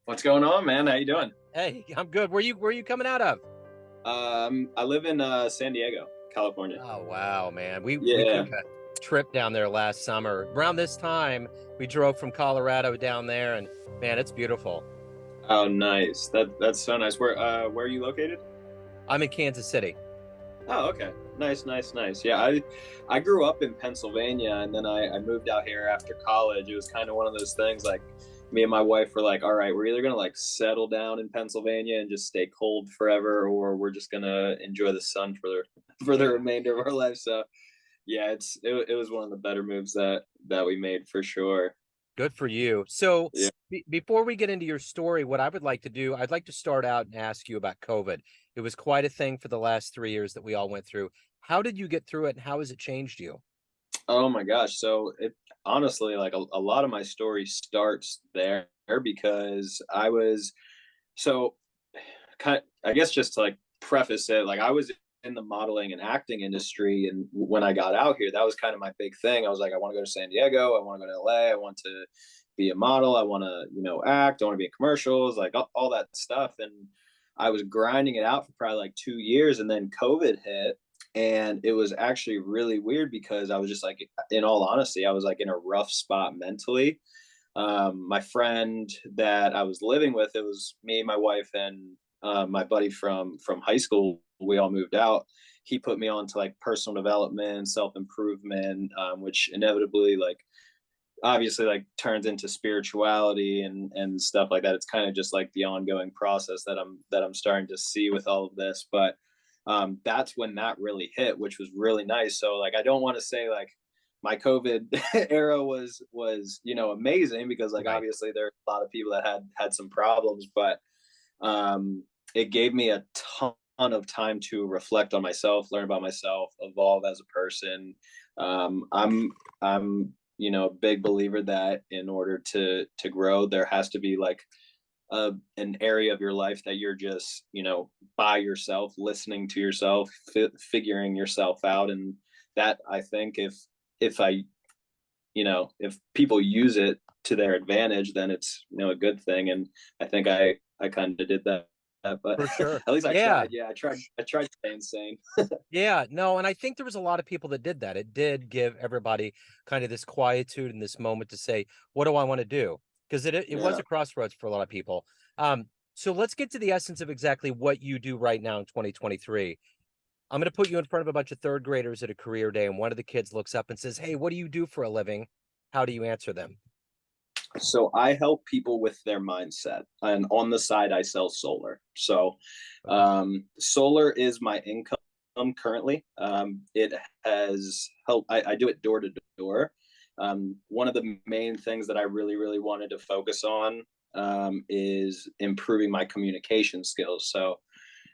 What's going on, man? How you doing? Hey, I'm good. Where you coming out of? I live in San Diego, California. Oh wow, man. We Yeah. took a trip down there last summer. Around this time, we drove from Colorado down there and man, it's beautiful. Oh, nice. That's so nice. Where are you located? I'm in Kansas City. Oh, okay. Nice, nice, nice. Yeah, I grew up in Pennsylvania, and then I moved out here after college. It was kind of one of those things like me and my wife were like, all right, we're either gonna like settle down in Pennsylvania and just stay cold forever, or we're just gonna enjoy the sun for the for the Yeah. remainder of our life. So yeah, it was one of the better moves that we made for sure. Good for you. So Yeah. before we get into your story, what I would like to do, I'd like to start out and ask you about COVID. It was quite a thing for the last 3 years that we all went through. How did you get through it and how has it changed you? Oh my gosh. So it honestly, like a lot of my story starts there because I was so kind I guess just to like preface it, like I was in the modeling and acting industry, and when I got out here, that was kind of my big thing. I was like, I want to go to San Diego, I want to go to LA, I want to be a model, I want to, act, I want to be in commercials, like all that stuff. And I was grinding it out for probably like 2 years, and then COVID hit. And it was actually really weird because I was just like, in all honesty, I was like in a rough spot mentally. My friend that I was living with, it was me, my wife, and my buddy from high school. We all moved out. He put me on to like personal development, self improvement, which inevitably, like, obviously, like turns into spirituality and stuff like that. It's kind of just like the ongoing process that I'm starting to see with all of this. But that's when that really hit, which was really nice. So like, I don't want to say like my COVID era was amazing, because like Right. obviously there are a lot of people that had some problems, but um, it gave me a ton of time to reflect on myself, learn about myself, evolve as a person. I'm a big believer that in order to grow, there has to be like an area of your life that you're just by yourself, listening to yourself, figuring yourself out. And that, I think, if I if people use it to their advantage, then it's a good thing. And I think I kind of did that, but For sure. at least I Yeah. tried. Yeah, I tried staying sane. Yeah, no, and I think there was a lot of people that did that. It did give everybody kind of this quietude and this moment to say, what do I want to do? Because it was Yeah. a crossroads for a lot of people. So let's get to the essence of exactly what you do right now in 2023. I'm going to put you in front of a bunch of third graders at a career day, and one of the kids looks up and says, "Hey, what do you do for a living?" How do you answer them? So I help people with their mindset, and on the side, I sell solar. So Okay. solar is my income currently. It has helped. I do it door to door. One of the main things that I really, really wanted to focus on is improving my communication skills. So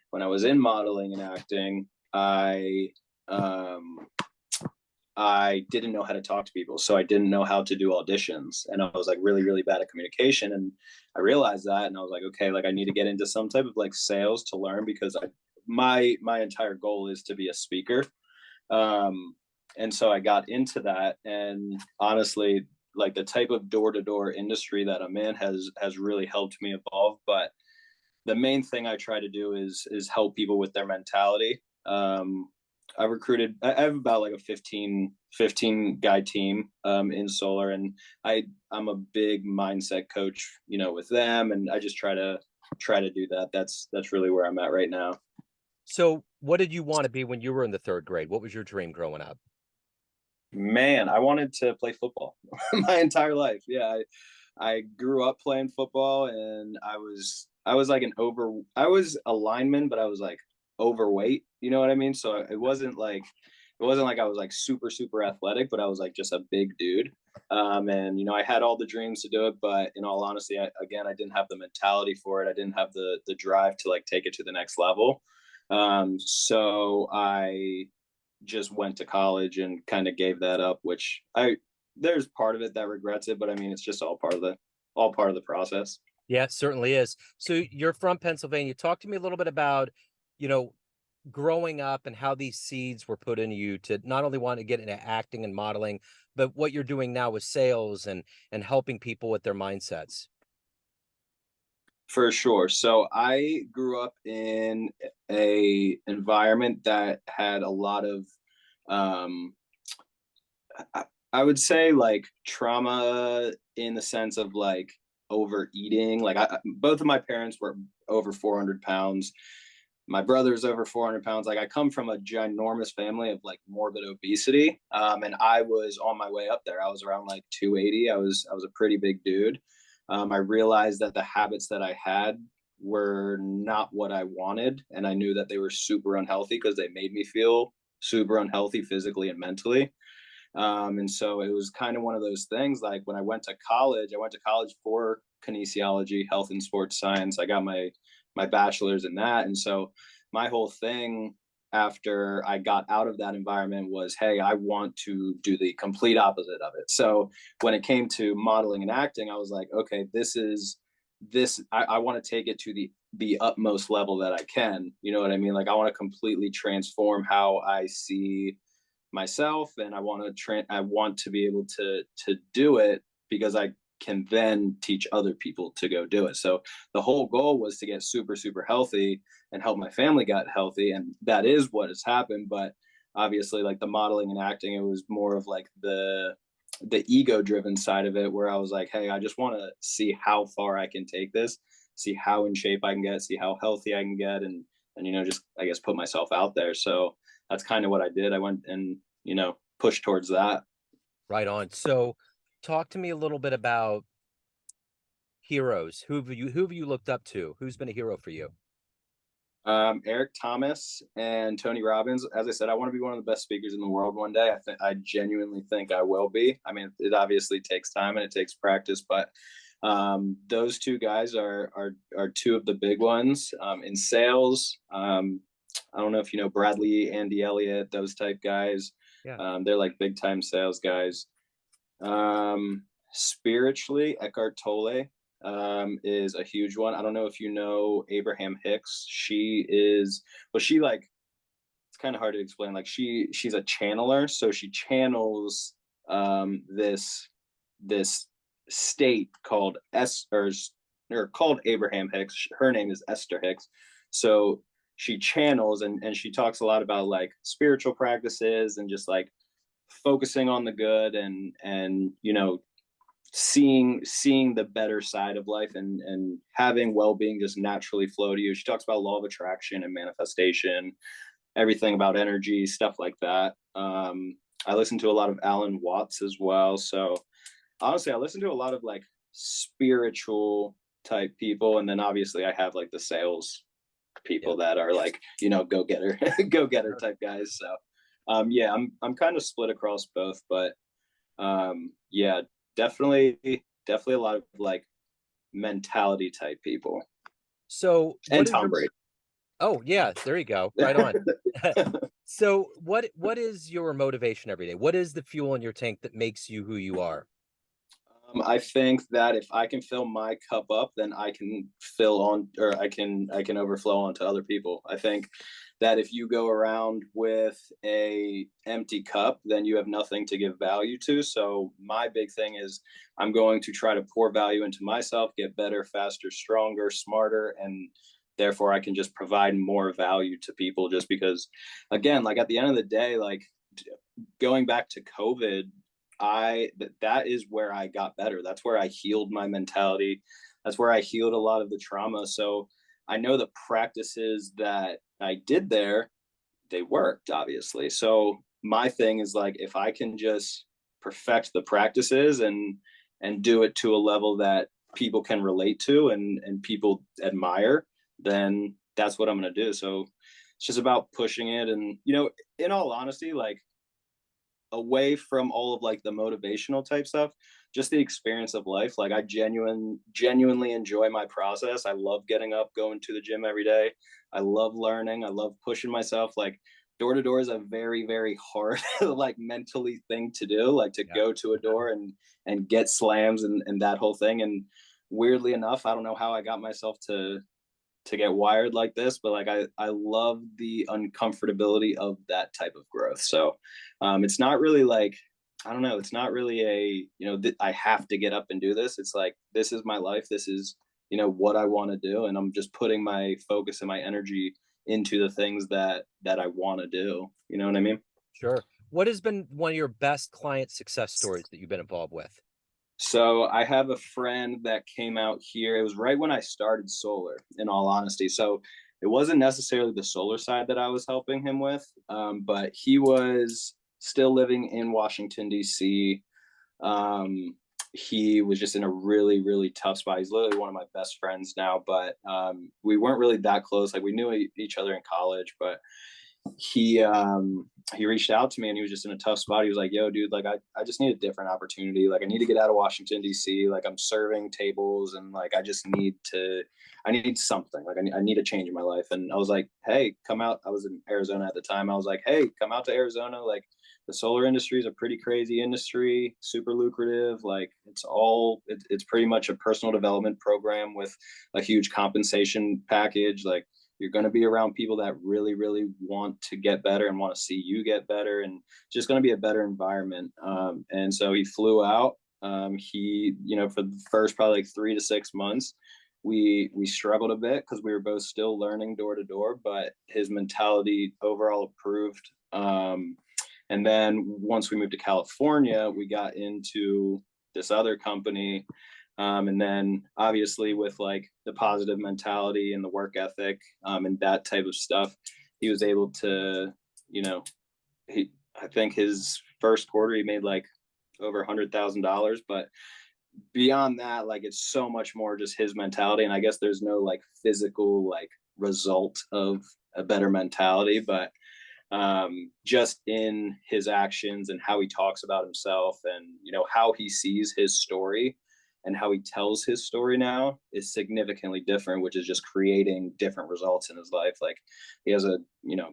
when I was in modeling and acting, um, I didn't know how to talk to people. So I didn't know how to do auditions. And I was like really, really bad at communication. And I realized that, and I was like, okay, like I need to get into some type of like sales to learn, because my entire goal is to be a speaker. Um, and so I got into that, and honestly, like the type of door to door industry that I'm in has really helped me evolve. But the main thing I try to do is help people with their mentality. I have about like a fifteen guy team in solar, and I'm a big mindset coach, with them, and I just try to do that. That's really where I'm at right now. So, what did you want to be when you were in the third grade? What was your dream growing up? Man, I wanted to play football my entire life. Yeah, I grew up playing football, and I was like I was a lineman, but I was like overweight, you know what I mean? So it wasn't like I was like super super athletic, but I was like just a big dude. And I had all the dreams to do it, but in all honesty, I didn't have the mentality for it. I didn't have the drive to like take it to the next level. So I just went to college and kind of gave that up, which I there's part of it that regrets it, but I mean it's just all part of the process. Yeah, it certainly is. So you're from Pennsylvania. Talk to me a little bit about, you know, growing up and how these seeds were put in you to not only want to get into acting and modeling, but what you're doing now with sales and helping people with their mindsets. For sure. So I grew up in a environment that had a lot of um I, I would say like trauma in the sense of like overeating. Like both of my parents were over 400 pounds. My brother's over 400 pounds. Like I come from a ginormous family of like morbid obesity. And I was on my way up there. I was around like 280. I was a pretty big dude. I realized that the habits that I had were not what I wanted. And I knew that they were super unhealthy because they made me feel super unhealthy physically and mentally. And so it was kind of one of those things. Like when I went to college for kinesiology, health and sports science. I got my bachelor's in that. And so my whole thing after I got out of that environment was, hey, I want to do the complete opposite of it. So when it came to modeling and acting, I was like, okay, I want to take it to the utmost level that I can. You know what I mean? Like I want to completely transform how I see myself, and I want to be able to do it because I can then teach other people to go do it. So the whole goal was to get super super healthy and help my family get healthy, and that is what has happened. But obviously like the modeling and acting, it was more of like the ego driven side of it, where I was like, hey, I just want to see how far I can take this, see how in shape I can get, see how healthy I can get, and just I guess put myself out there. So that's kind of what I did. I went and pushed towards that. Right on. So talk to me a little bit about heroes. Who have you looked up to? Who's been a hero for you? Eric Thomas and Tony Robbins. As I said, I want to be one of the best speakers in the world one day. I genuinely think I will be. I mean, it obviously takes time and it takes practice, but those two guys are two of the big ones in sales. I don't know if you know Bradley, Andy Elliott, those type guys. Yeah. They're like big time sales guys. Spiritually, Eckhart Tolle is a huge one. I don't know if you know Abraham Hicks. She is, well, she like, it's kind of hard to explain. Like she's a channeler, so she channels this state called or called Abraham Hicks. Her name is Esther Hicks. So she channels and she talks a lot about like spiritual practices and just like focusing on the good and seeing the better side of life and having well-being just naturally flow to you. She talks about law of attraction and manifestation, everything about energy, stuff like that. I listen to a lot of Alan Watts as well. So honestly, I listen to a lot of like spiritual type people, and then obviously I have like the sales Yeah. people that are like go getter go getter Sure. type guys. So yeah, I'm kind of split across both, but yeah, definitely a lot of like mentality type people. So what And is Tom your Brady. Oh yeah, there you go. Right on. So what is your motivation every day? What is the fuel in your tank that makes you who you are? I think that if I can fill my cup up, then I can fill on, or I can overflow onto other people. I think that if you go around with a empty cup, then you have nothing to give value to. So my big thing is I'm going to try to pour value into myself, get better, faster, stronger, smarter, and therefore I can just provide more value to people. Just because, again, like at the end of the day, like going back to COVID, that is where I got better. That's where I healed my mentality. That's where I healed a lot of the trauma. So I know the practices that I did there, they worked, obviously. So my thing is like if I can just perfect the practices and do it to a level that people can relate to and people admire, then that's what I'm gonna do. So it's just about pushing it. And in all honesty, like away from all of like the motivational type stuff, just the experience of life. Like I genuinely enjoy my process. I love getting up, going to the gym every day. I love learning. I love pushing myself. Like door to door is a very very hard like mentally thing to do, like to Yeah. go to a door and get slams and that whole thing. And weirdly enough, I don't know how I got myself to get wired like this, but like I love the uncomfortability of that type of growth. So it's not really like, I don't know, it's not really a I have to get up and do this. It's like this is my life. This is what I want to do, and I'm just putting my focus and my energy into the things that I want to do. You know what I mean? Sure. What has been one of your best client success stories that you've been involved with? So I have a friend that came out here. It was right when I started solar, in all honesty. So it wasn't necessarily the solar side that I was helping him with, but he was still living in Washington, D.C. Um, he was just in a really, really tough spot. He's literally one of my best friends now, but we weren't really that close. Like we knew each other in college, but he reached out to me and he was just in a tough spot. He was like, yo, dude, like I just need a different opportunity. Like I need to get out of Washington, DC. Like I'm serving tables and like I need something. Like I need a change in my life. And I was like, hey, come out. I was in Arizona at the time. I was like, hey, come out to Arizona. Like the solar industry is a pretty crazy industry, super lucrative. Like it's pretty much a personal development program with a huge compensation package. Like you're going to be around people that really, really want to get better and want to see you get better, and just going to be a better environment. And so he flew out. He, for the first probably like 3 to 6 months, we struggled a bit because we were both still learning door to door, but his mentality overall improved. And then once we moved to California, we got into this other company. And then obviously with like the positive mentality and the work ethic, and that type of stuff, he was able to, I think his first quarter, he made like over $100,000, but beyond that, like it's so much more just his mentality. And I guess there's no like physical like result of a better mentality, but just in his actions and how he talks about himself, and how he sees his story and how he tells his story now is significantly different, which is just creating different results in his life. Like he has a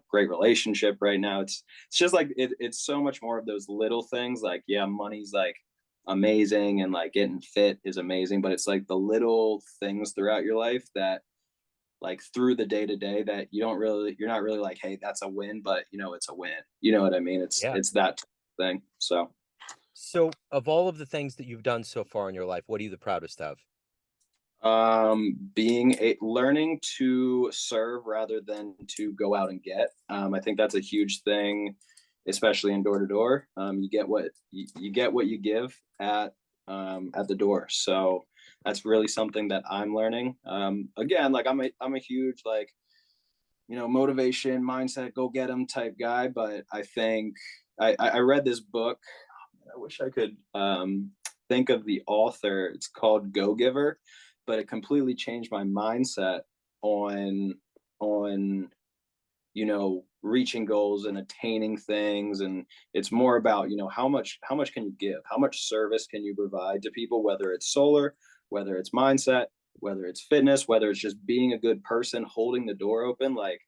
great relationship right now. It's just like it's so much more of those little things. Like yeah, money's like amazing and like getting fit is amazing, but it's like the little things throughout your life that like through the day to day that you're not really like, hey, that's a win, but it's a win. You know what I mean? Yeah. It's that thing. So So, of all of the things that you've done so far in your life, what are you the proudest of? learning to serve rather than to go out and get. I think that's a huge thing, especially in door to door. You get what you give at the door. So that's really something that I'm learning. Again, like I'm a huge like motivation mindset, go get them type guy. But I think I read this book. I wish I could think of the author. It's called Go Giver, but it completely changed my mindset on on reaching goals and attaining things. And it's more about how much can you give, how much service can you provide to people, whether it's solar, whether it's mindset, whether it's fitness, whether it's just being a good person, holding the door open. Like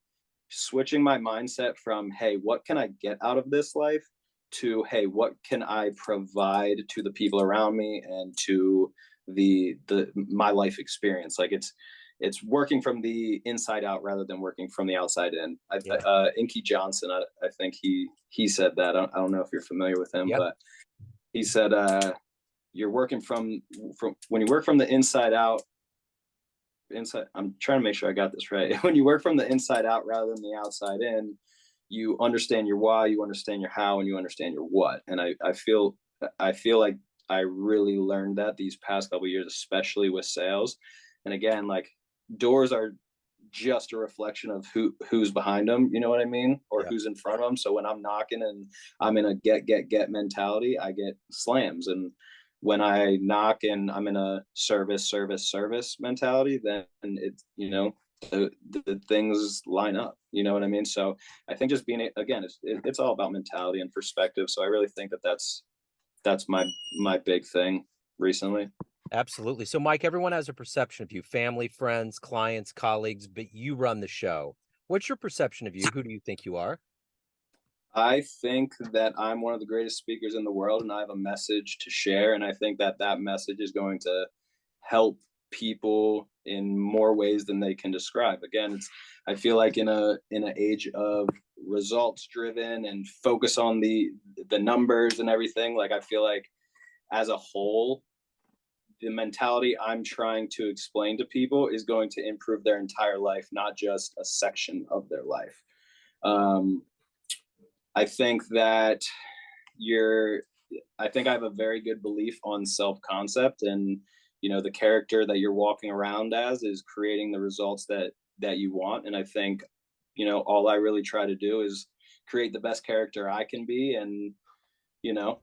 switching my mindset from, hey, what can I get out of this life, to, hey, what can I provide to the people around me and to the my life experience. Like it's working from the inside out rather than working from the outside in. Yeah. Inky Johnson, I think he said that. I don't know if you're familiar with him, Yep. but he said you're working from when you work from the inside out. Inside, I'm trying to make sure I got this right. When you work from the inside out rather than the outside in, you understand your why, you understand your how, and you understand your what. And I feel like I really learned that these past couple of years, especially with sales. And again, like doors are just a reflection of who's behind them, you know what I mean, or Yep. who's in front of them. So when I'm knocking and I'm in a get mentality, I get slams. And when I knock and I'm in a service mentality, then it's the things line up. You know what I mean? So I think just being, again, it's all about mentality and perspective. So I really think that's my big thing recently. Absolutely. So, Mike, everyone has a perception of you, family, friends, clients, colleagues, but you run the show. What's your perception of you? Who do you think you are? I think that I'm one of the greatest speakers in the world, and I have a message to share. And I think that message is going to help people in more ways than they can describe. Again, I feel like in an age of results driven and focus on the numbers and everything, like I feel like as a whole, the mentality I'm trying to explain to people is going to improve their entire life, not just a section of their life. Um, I think that you're I think I have a very good belief on self-concept, and the character that you're walking around as is creating the results that you want. And I think, all I really try to do is create the best character I can be, and you know,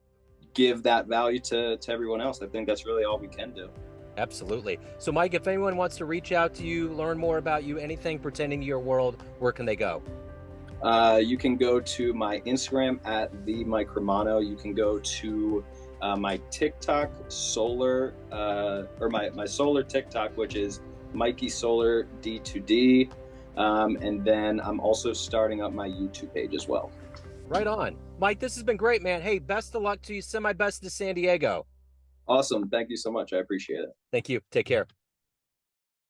give that value to everyone else. I think that's really all we can do. Absolutely. So, Mike, if anyone wants to reach out to you, learn more about you, anything pertaining to your world, where can they go? You can go to my Instagram at the Mike Romano. You can go to my TikTok solar or my solar TikTok, which is Mikey Solar D2D. And then I'm also starting up my YouTube page as well. Right on. Mike, this has been great, man. Hey, best of luck to you. Send my best to San Diego. Awesome. Thank you so much. I appreciate it. Thank you. Take care.